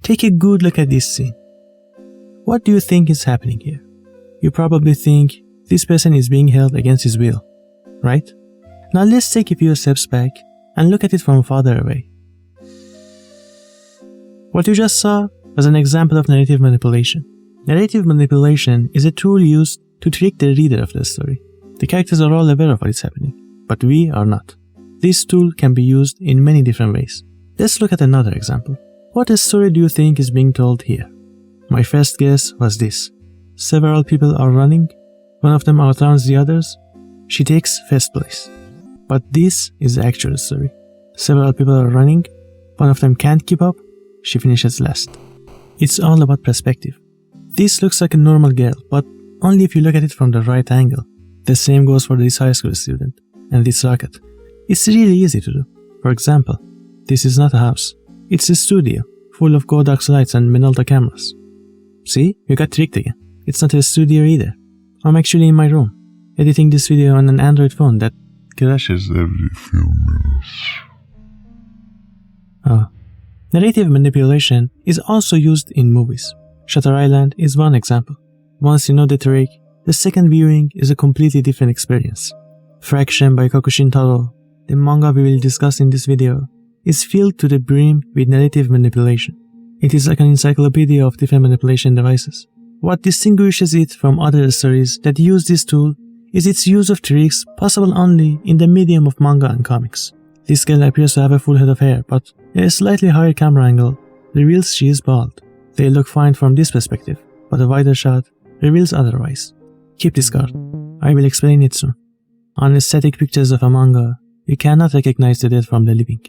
Take a good look at this scene. What do you think is happening here? You probably think this person is being held against his will, right? Now let's take a few steps back and look at it from farther away. What you just saw was an example of narrative manipulation. Narrative manipulation is a tool used to trick the reader of the story. The characters are all aware of what is happening, but we are not. This tool can be used in many different ways. Let's look at another example. What story do you think is being told here? My first guess was this. Several people are running, one of them outruns the others, she takes first place. But this is the actual story. Several people are running, one of them can't keep up, she finishes last. It's all about perspective. This looks like a normal girl, but only if you look at it from the right angle. The same goes for this high school student and this rocket. It's really easy to do. For example, this is not a house. It's a studio, full of Godox lights and Minolta cameras. See? You got tricked again. It's not a studio either. I'm actually in my room, editing this video on an Android phone that crashes every few minutes. Oh. Narrative manipulation is also used in movies. Shutter Island is one example. Once you know the trick, the second viewing is a completely different experience. Fraction by Kago Shintarou, the manga we will discuss in this video, is filled to the brim with narrative manipulation. It is like an encyclopedia of different manipulation devices. What distinguishes it from other stories that use this tool is its use of tricks possible only in the medium of manga and comics. This girl appears to have a full head of hair, but a slightly higher camera angle reveals she is bald. They look fine from this perspective, but a wider shot reveals otherwise. Keep this card. I will explain it soon. On static pictures of a manga, you cannot recognize the dead from the living.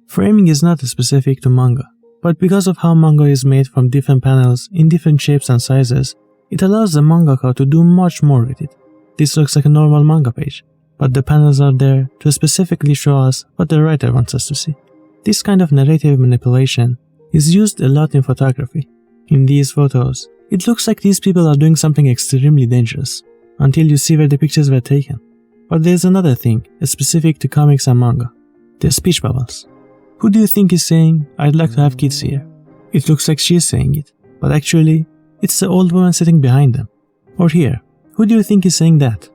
Framing is not specific to manga, but because of how manga is made from different panels in different shapes and sizes, it allows the mangaka to do much more with it. This looks like a normal manga page, but the panels are there to specifically show us what the writer wants us to see. This kind of narrative manipulation is used a lot in photography. In these photos, it looks like these people are doing something extremely dangerous, until you see where the pictures were taken. But there's another thing, specific to comics and manga. The speech bubbles. Who do you think is saying, "I'd like to have kids here"? It looks like she's saying it, but actually, it's the old woman sitting behind them. Or here, who do you think is saying that?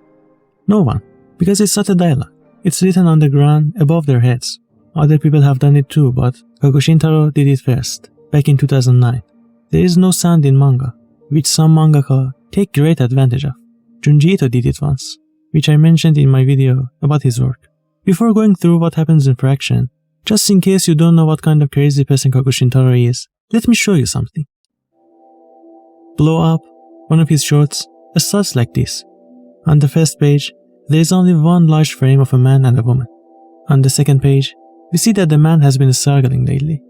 No one, because it's not a dialogue. It's written on the ground above their heads. Other people have done it too, but Kago Shintarou did it first, back in 2009. There is no sound in manga, which some mangaka take great advantage of. Junji Ito did it once, which I mentioned in my video about his work. Before going through what happens in Fraction, just in case you don't know what kind of crazy person Kago Shintarou is, let me show you something. Blow Up, one of his shorts, starts like this. On the first page, there is only one large frame of a man and a woman. On the second page, we see that the man has been struggling lately.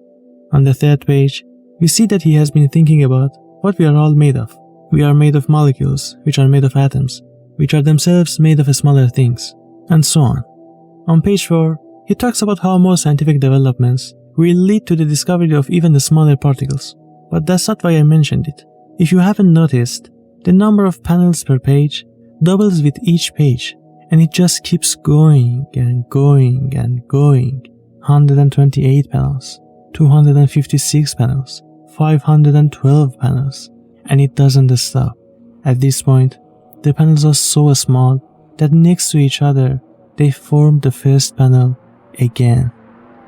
On the third page, we see that he has been thinking about what we are all made of. We are made of molecules, which are made of atoms, which are themselves made of smaller things, and so on. On page 4, he talks about how more scientific developments will lead to the discovery of even the smaller particles. But that's not why I mentioned it. If you haven't noticed, the number of panels per page doubles with each page, and it just keeps going and going and going. 128 panels, 256 panels, 512 panels, and it doesn't stop. At this point, the panels are so small that next to each other, they form the first panel again.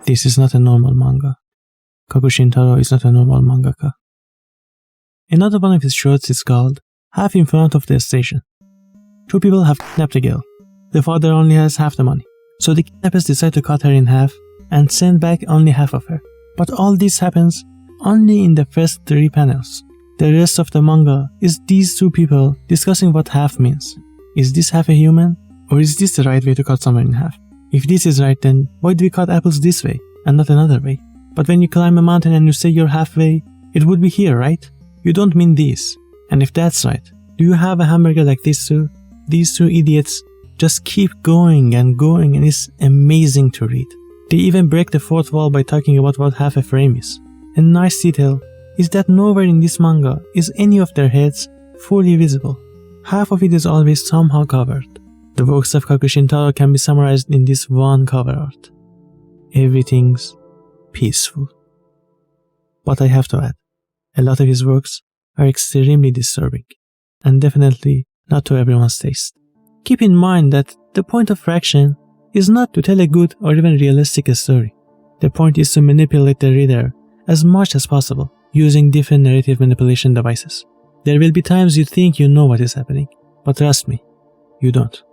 This is not a normal manga. Kago Shintarou is not a normal mangaka. Another one of his shorts is called Half in Front of the Station. Two people have kidnapped a girl. The father only has half the money, so the kidnappers decide to cut her in half and send back only half of her. But all this happens only in the first 3 panels. The rest of the manga is these two people discussing what half means. Is this half a human? Or is this the right way to cut someone in half? If this is right, then why do we cut apples this way and not another way? But when you climb a mountain and you say you're halfway, it would be here, right? You don't mean this. And if that's right, do you have a hamburger like this too? These two idiots just keep going and going, and it's amazing to read. They even break the fourth wall by talking about what half a frame is. A nice detail is that nowhere in this manga is any of their heads fully visible. Half of it is always somehow covered. The works of Kago Shintarou can be summarized in this one cover art. Everything's peaceful. But I have to add, A lot of his works are extremely disturbing, and definitely not to everyone's taste. Keep in mind that the point of Fraction is not to tell a good or even realistic story. The point is to manipulate the reader as much as possible using different narrative manipulation devices. There will be times you think you know what is happening, but trust me, you don't.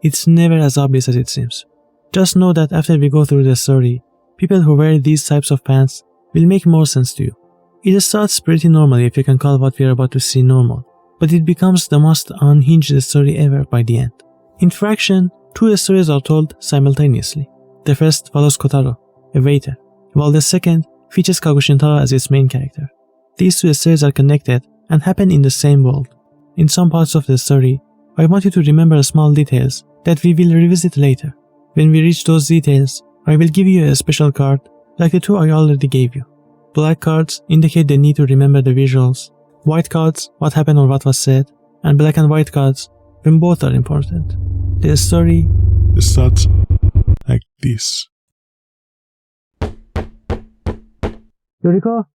It's never as obvious as it seems. Just know that after we go through the story, people who wear these types of pants will make more sense to you. It starts pretty normally if you can call what we are about to see normal, but it becomes the most unhinged story ever by the end. In Fraction, two stories are told simultaneously. The first follows Kotaro, a waiter, while the second features Kago Shintarou as its main character. These two stories are connected and happen in the same world. In some parts of the story, I want you to remember small details that we will revisit later. When we reach those details, I will give you a special card like the two I already gave you. Black cards indicate the need to remember the visuals, white cards what happened or what was said, and black and white cards when both are important. The story starts like this. Yoriko?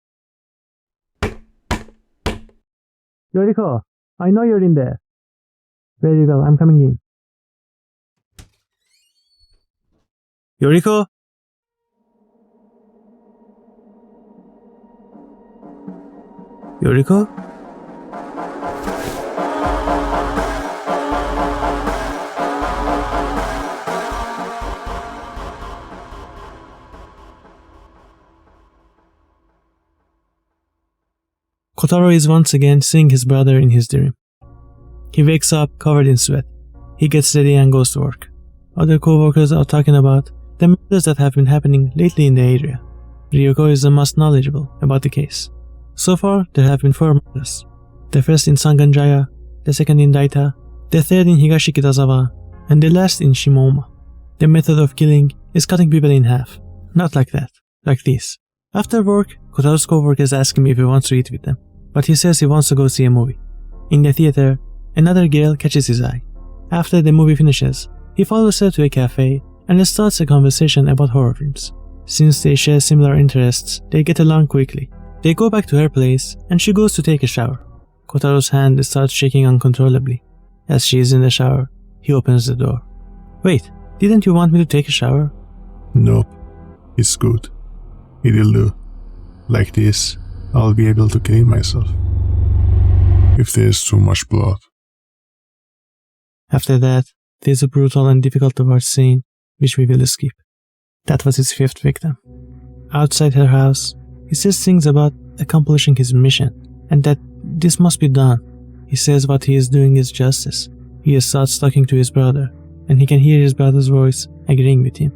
Yoriko, I know you're in there. Very well, I'm coming in. Yoriko? Yoriko? Kotaro is once again seeing his brother in his dream. He wakes up covered in sweat. He gets ready and goes to work. Other co-workers are talking about the murders that have been happening lately in the area. Ryoko is the most knowledgeable about the case. So far, there have been 4 murders. The first in Sanganjaya, the second in Daita, the third in Higashi Kitazawa, and the last in Shimouma. The method of killing is cutting people in half. Not like that, like this. After work, Kotaro's co-workers ask him if he wants to eat with them, but he says he wants to go see a movie. In the theater, another girl catches his eye. After the movie finishes, he follows her to a cafe and starts a conversation about horror films. Since they share similar interests, they get along quickly. They go back to her place and she goes to take a shower. Kotaro's hand starts shaking uncontrollably. As she is in the shower, he opens the door. Wait, didn't you want me to take a shower? Nope, it's good. It'll do. Like this, I'll be able to clean myself. If there's too much blood. After that, there's a brutal and difficult to watch scene, which we will skip. That was his 5th victim. Outside her house, he says things about accomplishing his mission, and that this must be done. He says what he is doing is justice. He starts talking to his brother, and he can hear his brother's voice agreeing with him.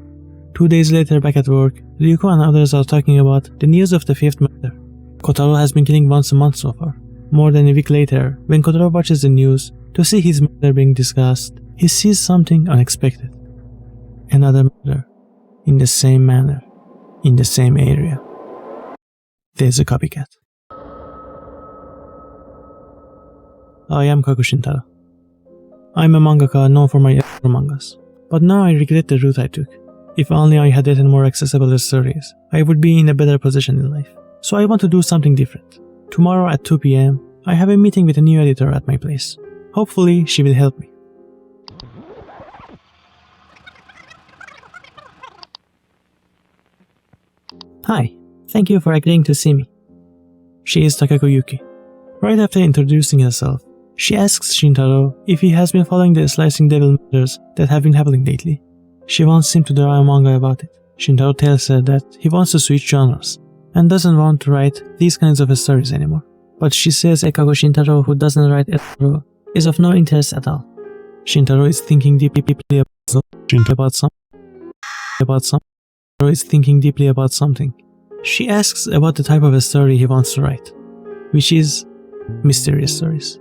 2 days later, back at work, Ryuko and others are talking about the news of the 5th murder. Kotaro has been killing once a month so far. More than a week later, when Kotaro watches the news to see his murder being discussed, he sees something unexpected. Another murder, in the same manner, in the same area. There's a copycat. I am Kago Shintarou. I'm a mangaka known for my mangas, but now I regret the route I took. If only I had written more accessible stories, I would be in a better position in life. So I want to do something different. Tomorrow at 2 p.m, I have a meeting with a new editor at my place. Hopefully, she will help me. Hi, thank you for agreeing to see me. She is Takako Yuki. Right after introducing herself, she asks Shintarou if he has been following the slicing devil murders that have been happening lately. She wants him to draw a manga about it. Shintarou tells her that he wants to switch genres and doesn't want to write these kinds of stories anymore. But she says a Kago Shintarou who doesn't write Shintarou is of no interest at all. Shintarou is thinking deeply about something. She asks about the type of a story he wants to write, which is mysterious stories.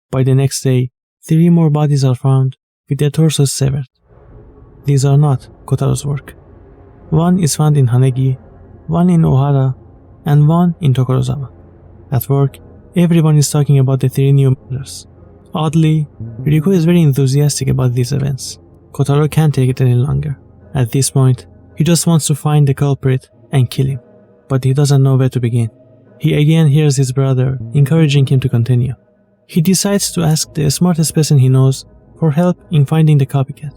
By the next day, 3 more bodies are found with their torsos severed. These are not Kotaro's work. One is found in Hanegi, one in Ohara, and one in Tokorozawa. At work, everyone is talking about the 3 new murders. Oddly, Ryuko is very enthusiastic about these events. Kotaro can't take it any longer. At this point, he just wants to find the culprit and kill him, but he doesn't know where to begin. He again hears his brother encouraging him to continue. He decides to ask the smartest person he knows for help in finding the copycat.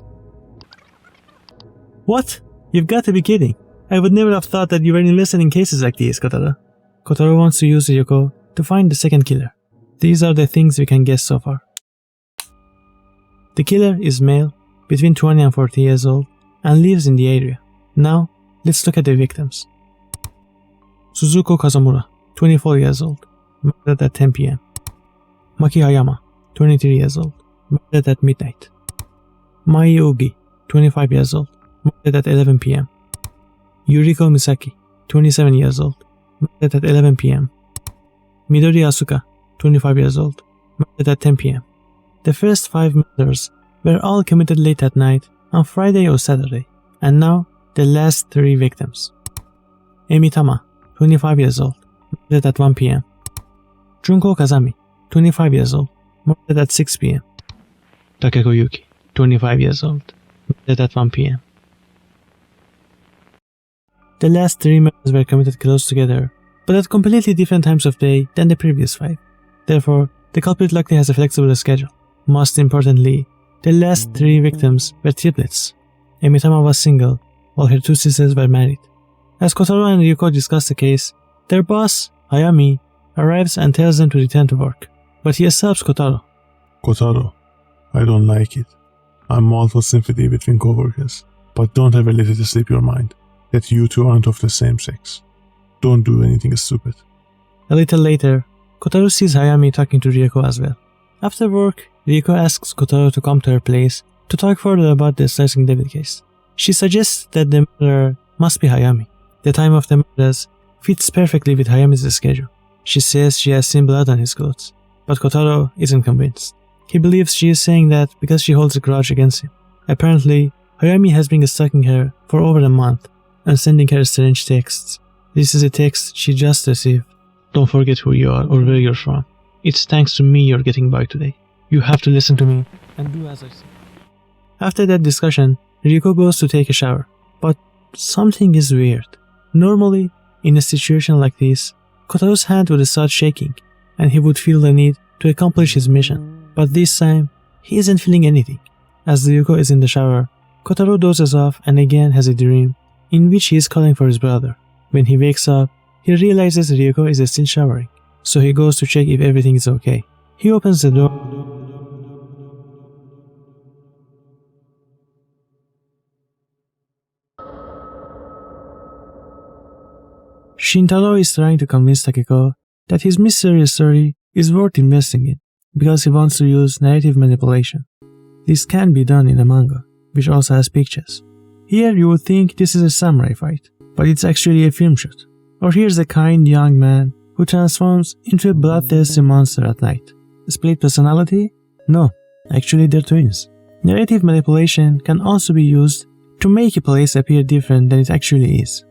What? You've got to be kidding. I would never have thought that you were invested in cases like these, Kotaro. Kotaro wants to use Ryuko to find the second killer. These are the things we can guess so far. The killer is male, between 20 and 40 years old, and lives in the area. Now, let's look at the victims. Suzuko Kazamura, 24 years old, murdered at 10 p.m. Maki Hayama, 23 years old, murdered at midnight. Mai Ugi, 25 years old, murdered at 11 p.m. Yuriko Misaki, 27 years old, murdered at 11 p.m. Midori Asuka, 25 years old, murdered at 10 p.m. The first 5 murders were all committed late at night on Friday or Saturday, and now the last 3 victims. Emi Tama, 25 years old, murdered at 1 p.m. Junko Kazami, 25 years old, murdered at 6 p.m. Takeko Yuki, 25 years old, murdered at 1 p.m. The last 3 murders were committed close together, but at completely different times of day than the previous 5. Therefore, the culprit likely has a flexible schedule. Most importantly, the last 3 victims were triplets. Emitama was single, while her 2 sisters were married. As Kotaro and Ryuko discuss the case, their boss, Hayami, arrives and tells them to return to work, but he stops Kotaro. Kotaro, I don't like it. I'm all for sympathy between co-workers, but don't ever let it slip your mind that you two aren't of the same sex. Don't do anything stupid. A little later, Kotaro sees Hayami talking to Ryuko as well. After work, Ryuko asks Kotaro to come to her place to talk further about the slicing devil case. She suggests that the murderer must be Hayami. The time of the murders fits perfectly with Hayami's schedule. She says she has seen blood on his clothes, but Kotaro isn't convinced. He believes she is saying that because she holds a grudge against him. Apparently, Hayami has been stalking her for over a month and sending her strange texts. This is a text she just received. Don't forget who you are or where you're from. It's thanks to me you're getting by today. You have to listen to me and do as I say. After that discussion, Ryuko goes to take a shower, but something is weird. Normally, in a situation like this, Kotaro's hand would start shaking and he would feel the need to accomplish his mission, but this time, he isn't feeling anything. As Ryuko is in the shower, Kotaro dozes off and again has a dream in which he is calling for his brother. When he wakes up, he realizes Ryuko is still showering, so he goes to check if everything is okay. He opens the door. Shintarou is trying to convince Takeko that his mysterious story is worth investing in, because he wants to use narrative manipulation. This can be done in a manga, which also has pictures. Here you would think this is a samurai fight, but it's actually a film shoot. Or here's a kind young man who transforms into a bloodthirsty monster at night. Split personality? No, actually they're twins. Narrative manipulation can also be used to make a place appear different than it actually is.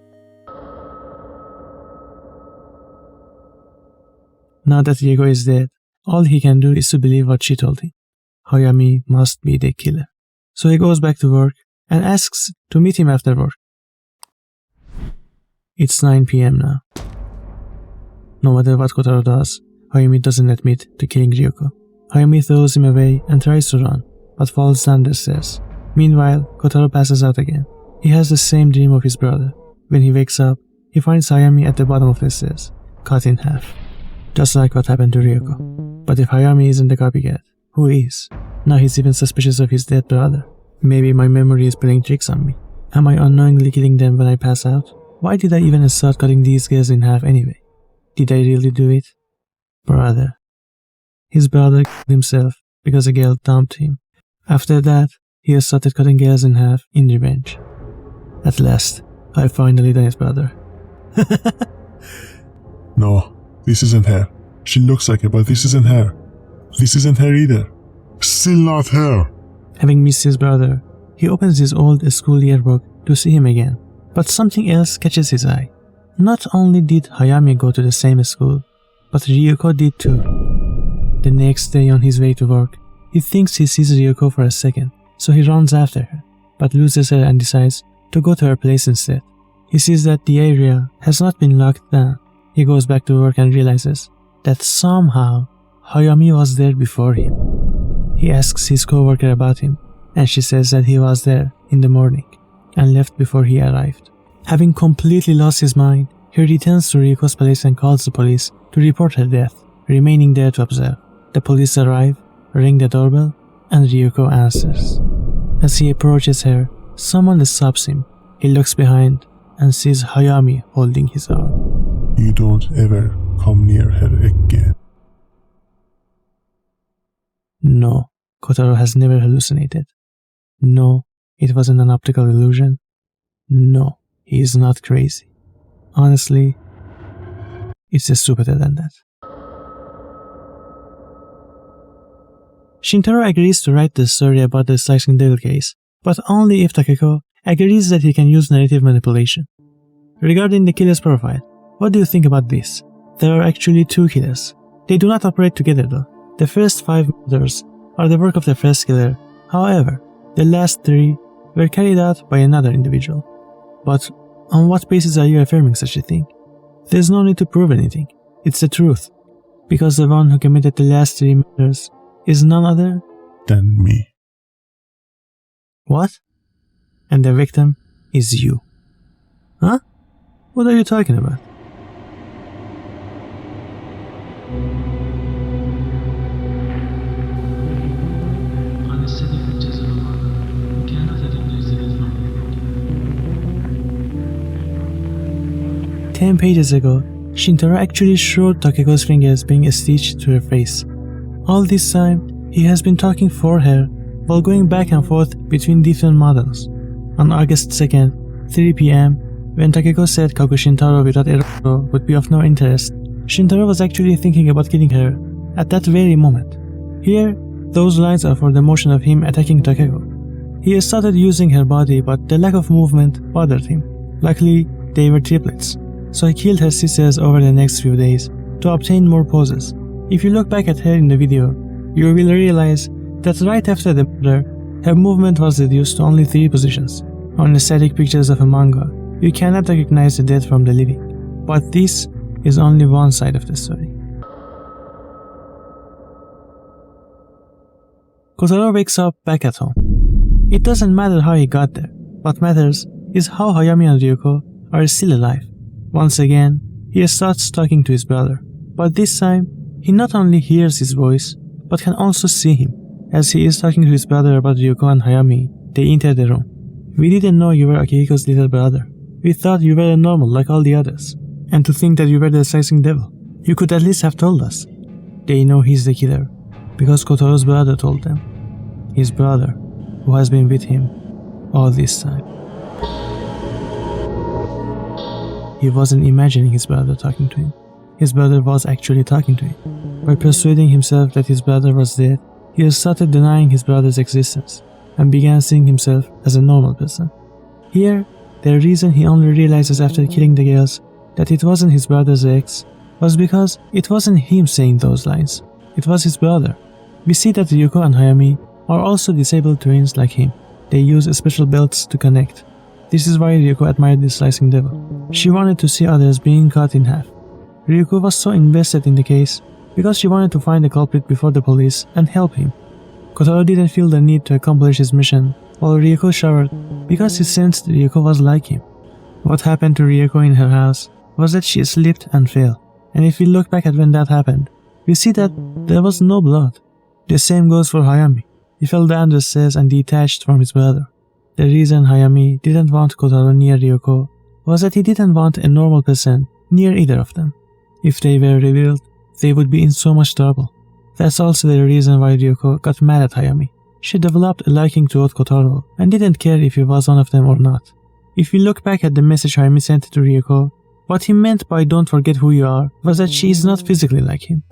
Now that Ryuko is dead, all he can do is to believe what she told him. Hayami must be the killer. So he goes back to work and asks to meet him after work. It's 9 p.m. now. No matter what Kotaro does, Hayami doesn't admit to killing Ryuko. Hayami throws him away and tries to run, but falls down the stairs. Meanwhile, Kotaro passes out again. He has the same dream of his brother. When he wakes up, he finds Hayami at the bottom of the stairs, cut in half. Just like what happened to Ryuko. But if Hayami isn't the copycat, who is? Now he's even suspicious of his dead brother. Maybe my memory is playing tricks on me. Am I unknowingly killing them when I pass out? Why did I even start cutting these girls in half anyway? Did I really do it? Brother. His brother killed himself because a girl dumped him. After that, he started cutting girls in half in revenge. At last, I finally done his brother. No, this isn't her. She looks like her, but this isn't her. This isn't her either. Still not her. Having missed his brother, he opens his old school yearbook to see him again. But something else catches his eye. Not only did Hayami go to the same school, but Ryuko did too. The next day on his way to work, he thinks he sees Ryuko for a second, so he runs after her, but loses her and decides to go to her place instead. He sees that the area has not been locked down. He goes back to work and realizes that somehow Hayami was there before him. He asks his coworker about him, and she says that he was there in the morning and left before he arrived. Having completely lost his mind, he returns to Ryuko's place and calls the police to report her death, remaining there to observe. The police arrive, ring the doorbell, and Ryuko answers. As he approaches her, someone stops him. He looks behind and sees Hayami holding his arm. You don't ever come near her again. No, Kotaro has never hallucinated. No, it wasn't an optical illusion. No, he is not crazy. Honestly, it's stupider than that. Shintaro agrees to write the story about the Slicing Devil case, but only if Takeko agrees that he can use narrative manipulation. Regarding the killer's profile, what do you think about this? There are actually 2 killers. They do not operate together though. The first 5 murders are the work of the first killer. However, the last 3 were carried out by another individual. But on what basis are you affirming such a thing? There's no need to prove anything. It's the truth. Because the one who committed the last 3 murders is none other than me. What? And the victim is you. Huh? What are you talking about? On the setting pictures of a manga, you cannot recognize the death from the body. 10 pages ago, Shintaro actually showed Takeko's fingers being stitched to her face. All this time, he has been talking for her while going back and forth between different models. On August 2nd, 3 p.m., when Takeko said Kago Shintarou without Eroko would be of no interest, Shintaro was actually thinking about killing her at that very moment. Here, those lines are for the motion of him attacking Takeko. He started using her body, but the lack of movement bothered him. Luckily, they were triplets, so he killed her sisters over the next few days to obtain more poses. If you look back at her in the video, you will realize that right after the murder, her movement was reduced to only 3 positions. On the static pictures of a manga, you cannot recognize the dead from the living, but this is only one side of the story. Kotaro wakes up back at home. It doesn't matter how he got there. What matters is how Hayami and Ryuko are still alive. Once again, he starts talking to his brother, but this time, he not only hears his voice, but can also see him. As he is talking to his brother about Ryuko and Hayami, they enter the room. We didn't know you were Akihiko's little brother. We thought you were normal like all the others. And to think that you were the Slicing Devil. You could at least have told us. They know he's the killer, because Kotaro's brother told them. His brother, who has been with him all this time. He wasn't imagining his brother talking to him. His brother was actually talking to him. By persuading himself that his brother was dead, he started denying his brother's existence and began seeing himself as a normal person. Here, the reason he only realizes after killing the girls that it wasn't his brother's ex was because it wasn't him saying those lines. It was his brother. We see that Ryuko and Hayami are also disabled twins like him. They use special belts to connect. This is why Ryuko admired the Slicing Devil. She wanted to see others being cut in half. Ryuko was so invested in the case because she wanted to find the culprit before the police and help him. Kotaro didn't feel the need to accomplish his mission while Ryuko showered because he sensed Ryuko was like him. What happened to Ryuko in her house was that she slipped and fell, and if we look back at when that happened, we see that there was no blood. The same goes for Hayami. He fell down the stairs and detached from his brother. The reason Hayami didn't want Kotaro near Ryuko was that he didn't want a normal person near either of them. If they were revealed, they would be in so much trouble. That's also the reason why Ryuko got mad at Hayami. She developed a liking toward Kotaro and didn't care if he was one of them or not. If we look back at the message Hayami sent to Ryuko, what he meant by "don't forget who you are" was that she is not physically like him.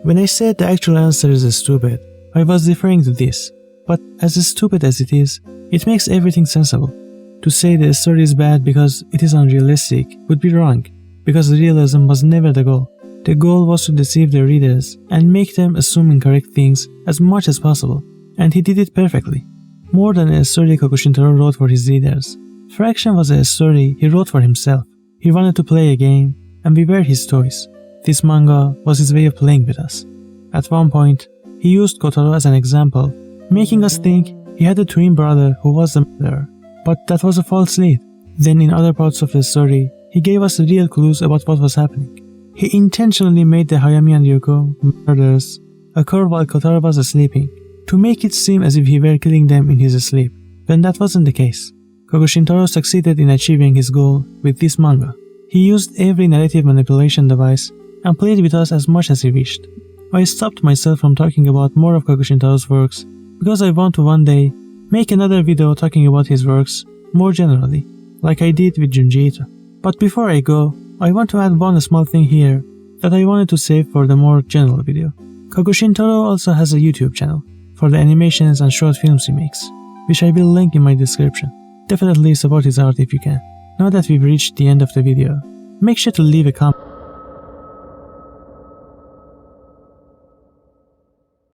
When I said the actual answer is stupid, I was referring to this. But as stupid as it is, it makes everything sensible. To say the story is bad because it is unrealistic would be wrong, because realism was never the goal. The goal was to deceive the readers and make them assume incorrect things as much as possible, and he did it perfectly. More than a story Kago Shintarou wrote for his readers, Fraction was a story he wrote for himself. He wanted to play a game, and we were his toys. This manga was his way of playing with us. At one point, he used Kotaro as an example, making us think he had a twin brother who was the murderer, but that was a false lead. Then in other parts of the story, he gave us real clues about what was happening. He intentionally made the Hayami and Ryoko murders occur while Kotaro was sleeping, to make it seem as if he were killing them in his sleep, when that wasn't the case. Kago Shintarou succeeded in achieving his goal with this manga. He used every narrative manipulation device and played with us as much as he wished. I stopped myself from talking about more of Kago Shintarou's works because I want to one day make another video talking about his works more generally, like I did with Junji Ito. But before I go, I want to add one small thing here that I wanted to save for the more general video. Kago Shintarou also has a YouTube channel for the animations and short films he makes, which I will link in my description. Definitely support his art if you can. Now that we've reached the end of the video, make sure to leave a comment